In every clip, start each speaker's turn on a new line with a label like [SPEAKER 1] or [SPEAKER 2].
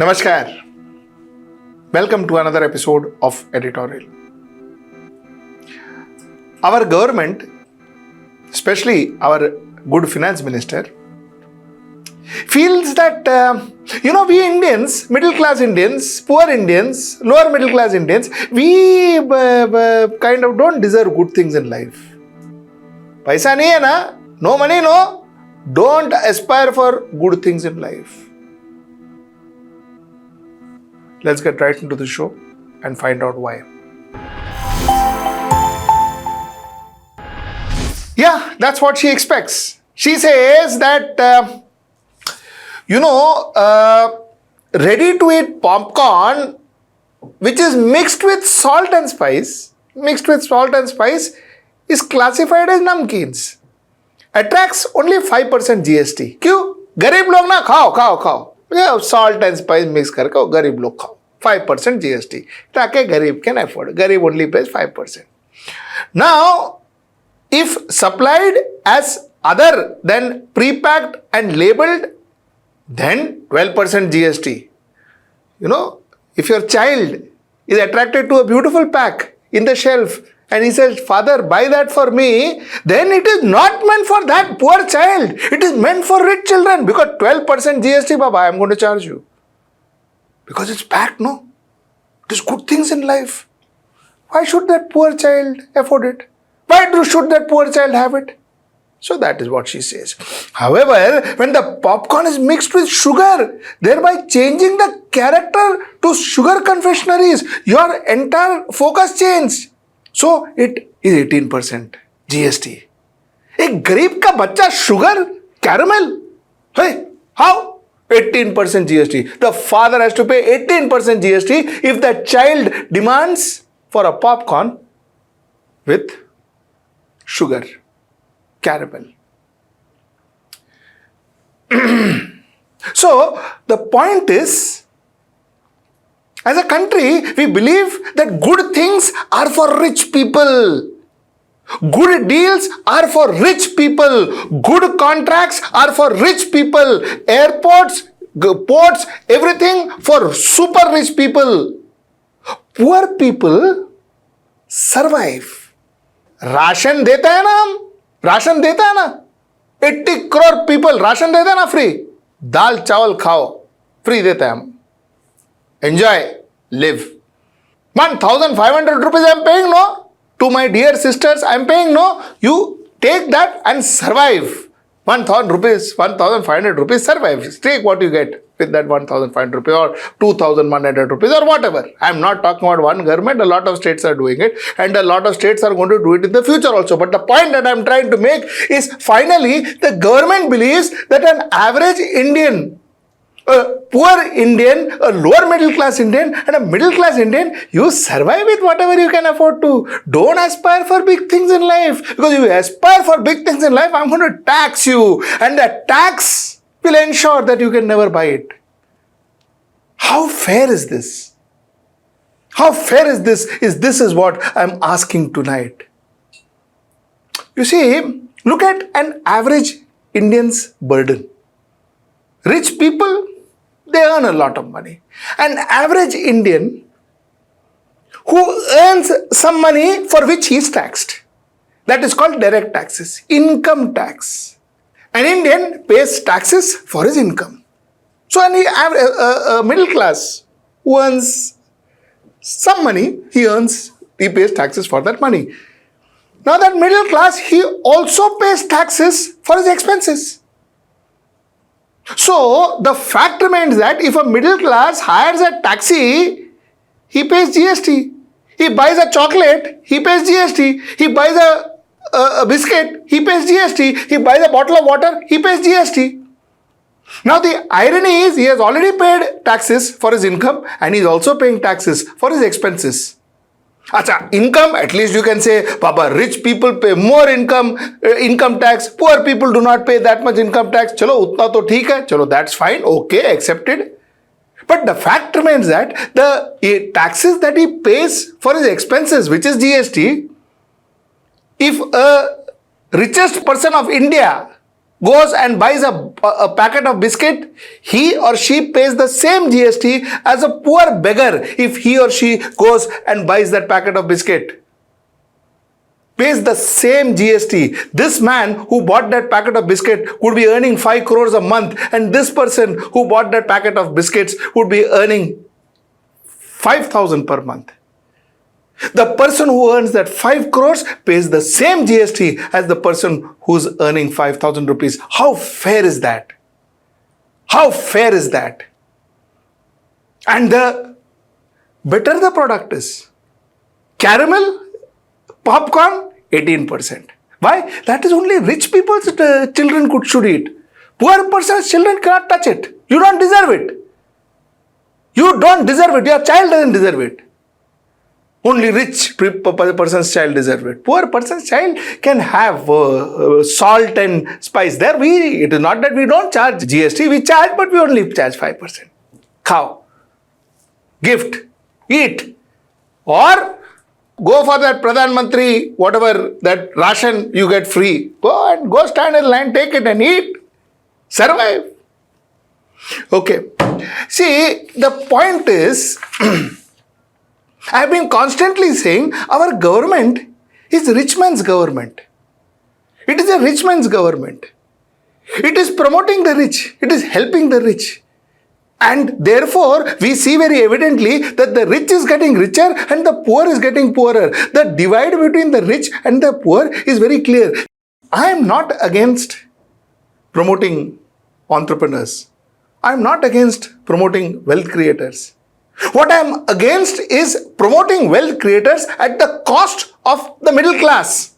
[SPEAKER 1] Namaskar. Welcome to another episode of Editorial. Our government, especially our good finance minister, feels that, we Indians, middle class Indians, poor Indians, lower middle class Indians, we kind of don't deserve good things in life. Paisa nahi hai na? No money, no? Don't aspire for good things in life. Let's get right into the show and find out why. Yeah, that's what she expects. She says that, ready to eat popcorn, which is mixed with salt and spice, is classified as namkeens. Attracts only 5% GST. क्यों? गरीब लोग ना खाओ. Salt and spice mix करके वो गरीब लोग खाओ. 5% GST. ताकि गरीब can afford. गरीब only pays 5%. Now, if supplied as other than pre-packed and labeled, then 12% GST. If your child is attracted to a beautiful pack in the shelf and he says, "Father, buy that for me," then it is not meant for that poor child. It is meant for rich children because 12% GST, Baba, I am going to charge you. Because it's packed, no? It is good things in life. Why should that poor child afford it? Why should that poor child have it? So that is what she says. However, when the popcorn is mixed with sugar, thereby changing the character to sugar confectionaries, your entire focus changes. So it is 18% GST. एक गरीब का बच्चा sugar, caramel. Hey, how? 18% GST. The father has to pay 18% GST if the child demands for a popcorn with sugar, caramel. So the point is, as a country, we believe that good things are for rich people. Good deals are for rich people. Good contracts are for rich people. Airports, ports, everything for super rich people. Poor people survive. Ration देता है ना हम? Ration देता है ना? 80 crore people ration देता है ना free? दाल चावल खाओ, free देता है हम. Enjoy, live. 1,500 rupees I am paying, no? To my dear sisters, I am paying, no? You take that and survive. 1,000 rupees, 1,500 rupees, survive. Take what you get with that 1,500 rupees or 2,100 rupees or whatever. I am not talking about one government. A lot of states are doing it and a lot of states are going to do it in the future also. But the point that I am trying to make is finally the government believes that an average Indian, a poor Indian, a lower middle class Indian and a middle class Indian, you survive with whatever you can afford to. Don't aspire for big things in life. Because if you aspire for big things in life, I'm going to tax you. And that tax will ensure that you can never buy it. How fair is this? How fair is this? This is what I'm asking tonight. You see, look at an average Indian's burden. Rich people, they earn a lot of money. An average Indian who earns some money for which he is taxed. That is called direct taxes, income tax. An Indian pays taxes for his income. So a middle class who earns some money, he pays taxes for that money. Now that middle class, he also pays taxes for his expenses. So, the fact remains that if a middle class hires a taxi, he pays GST. He buys a chocolate, he pays GST. He buys a biscuit, he pays GST. He buys a bottle of water, he pays GST. Now, the irony is he has already paid taxes for his income and he is also paying taxes for his expenses. Acha, income, at least you can say, Papa, rich people pay more income tax, poor people do not pay that much income tax. Chalo, utna to theek hai. Chalo, that's fine. Okay, accepted. But the fact remains that the taxes that he pays for his expenses, which is GST, if a richest person of India goes and buys a packet of biscuit, he or she pays the same GST as a poor beggar if he or she goes and buys that packet of biscuit. Pays the same GST. This man who bought that packet of biscuit would be earning 5 crores a month, and this person who bought that packet of biscuits would be earning 5,000 per month. The person who earns that 5 crores pays the same GST as the person who's earning 5,000 rupees. How fair is that? How fair is that? And the better the product is. Caramel, popcorn, 18%. Why? That is only rich people's children should eat. Poor person's children cannot touch it. You don't deserve it. You don't deserve it. Your child doesn't deserve it. Only rich person's child deserves it. Poor person's child can have salt and spice. It is not that we don't charge GST. We charge, but we only charge 5%. Khao. Gift. Eat. Or go for that Pradhan Mantri, whatever, that ration you get free. Go stand in line, take it and eat. Survive. Okay. See, the point is, I have been constantly saying our government is rich man's government. It is a rich man's government. It is promoting the rich. It is helping the rich. And therefore, we see very evidently that the rich is getting richer and the poor is getting poorer. The divide between the rich and the poor is very clear. I am not against promoting entrepreneurs. I am not against promoting wealth creators. What I am against is promoting wealth creators at the cost of the middle class.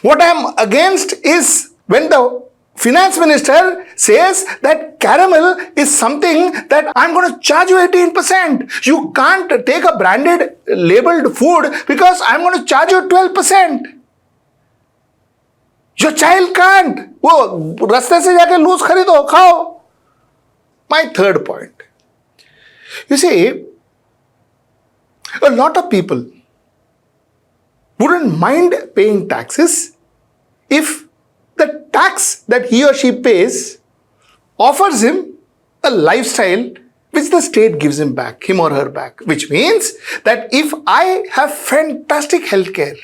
[SPEAKER 1] What I am against is when the finance minister says that caramel is something that I'm going to charge you 18%. You can't take a branded labeled food because I'm going to charge you 12%. Your child can't. वो रास्ते से जाके loose खरीदो, खाओ. My third point. You see, a lot of people wouldn't mind paying taxes if the tax that he or she pays offers him a lifestyle which the state gives him back, him or her back. Which means that if I have fantastic healthcare,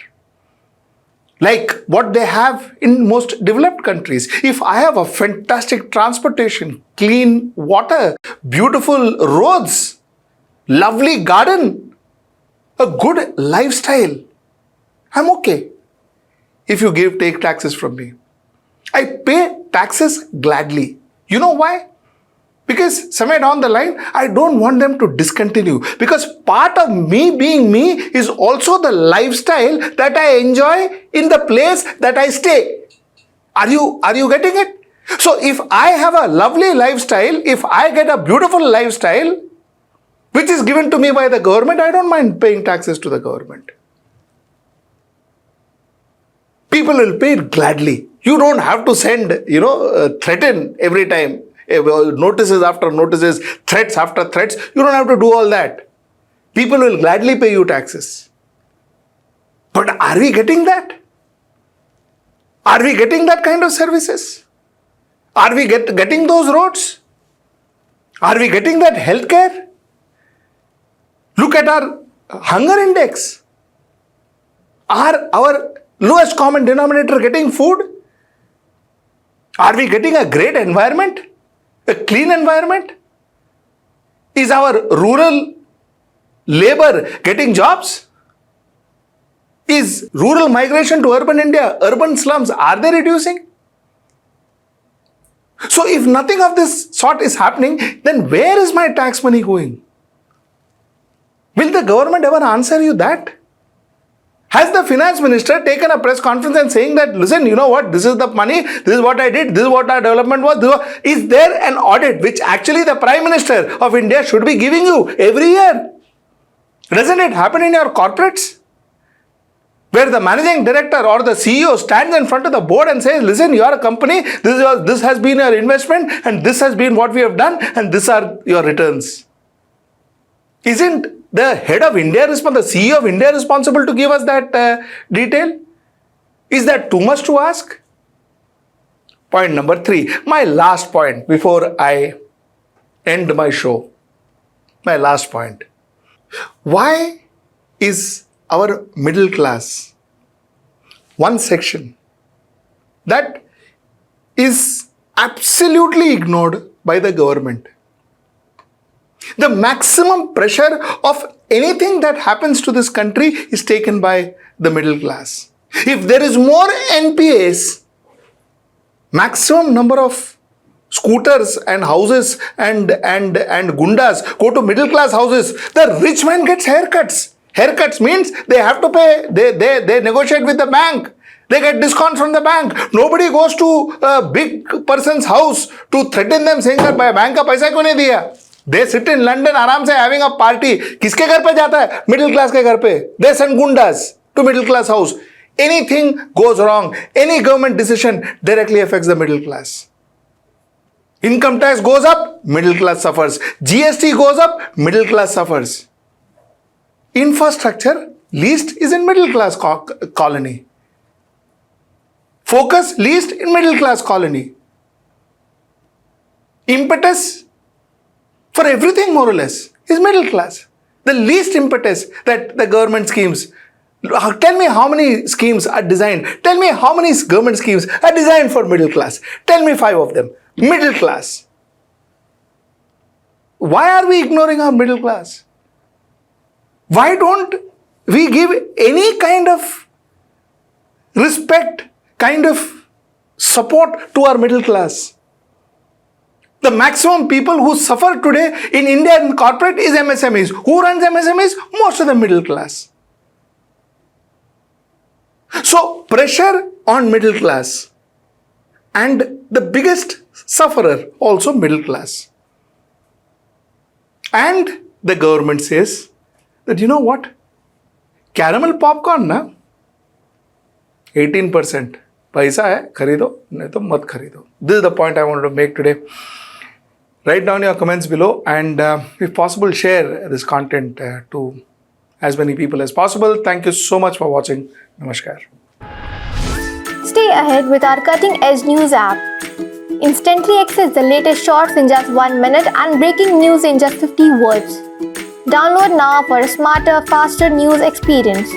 [SPEAKER 1] like what they have in most developed countries, if I have a fantastic transportation, clean water, beautiful roads, lovely garden, a good lifestyle, I'm okay if you take taxes from me. I pay taxes gladly. You know why? Because somewhere down the line, I don't want them to discontinue. Because part of me being me is also the lifestyle that I enjoy in the place that I stay. Are you getting it? So if I have a lovely lifestyle, if I get a beautiful lifestyle, which is given to me by the government, I don't mind paying taxes to the government. People will pay it gladly. You don't have to send, threaten every time. Notices after notices, threats after threats. You don't have to do all that. People will gladly pay you taxes. But are we getting that? Are we getting that kind of services? Are we getting those roads? Are we getting that healthcare? Look at our hunger index. Are our lowest common denominator getting food? Are we getting a great environment? A clean environment? Is our rural labor getting jobs? Is rural migration to urban India, urban slums, are they reducing? So if nothing of this sort is happening, then where is my tax money going? Will the government ever answer you that? Has the finance minister taken a press conference and saying that, listen, you know what, this is the money, this is what I did, this is what our development was. Is there an audit which actually the Prime Minister of India should be giving you every year? Doesn't it happen in your corporates? Where the managing director or the CEO stands in front of the board and says, listen, you are a company, this has been your investment and this has been what we have done and these are your returns. Isn't the head of India the CEO of India responsible to give us that detail? Is that too much to ask? Point number 3, my last point before I end my show. My last point. Why is our middle class one section that is absolutely ignored by the government? The maximum pressure of anything that happens to this country is taken by the middle class. If there is more NPAs, maximum number of scooters and houses and gundas go to middle class houses. The rich man gets haircuts. Haircuts means they have to pay. They negotiate with the bank. They get discounts from the bank. Nobody goes to a big person's house to threaten them saying that bank का पैसा क्यों नहीं दिया? They sit in London आराम से having a party. किसके घर पे जाता है? Middle class के घर पे. They send gundas to middle class house. Anything goes wrong, any government decision directly affects the middle class. Income tax goes up, middle class suffers. GST goes up, middle class suffers. Infrastructure, least is in middle class colony. Focus, least in middle class colony. Impetus for everything more or less is middle class. The least impetus that the government schemes. Tell me how many schemes are designed. Tell me how many government schemes are designed for middle class. Tell me 5 of them. Middle class. Why are we ignoring our middle class? Why don't we give any kind of respect, kind of support to our middle class? The maximum people who suffer today in India and corporate is MSMEs. Who runs MSMEs? Most of the middle class. So, pressure on middle class, and the biggest sufferer also middle class. And the government says that, you know what? Caramel popcorn na 18%. Paisa hai, kharido, nahi to mat kharido. This is the point I wanted to make today. Write down your comments below, and if possible, share this content to as many people as possible. Thank you so much for watching. Namaskar.
[SPEAKER 2] Stay ahead with our cutting-edge news app. Instantly access the latest shorts in just 1 minute and breaking news in just 50 words. Download now for a smarter, faster news experience.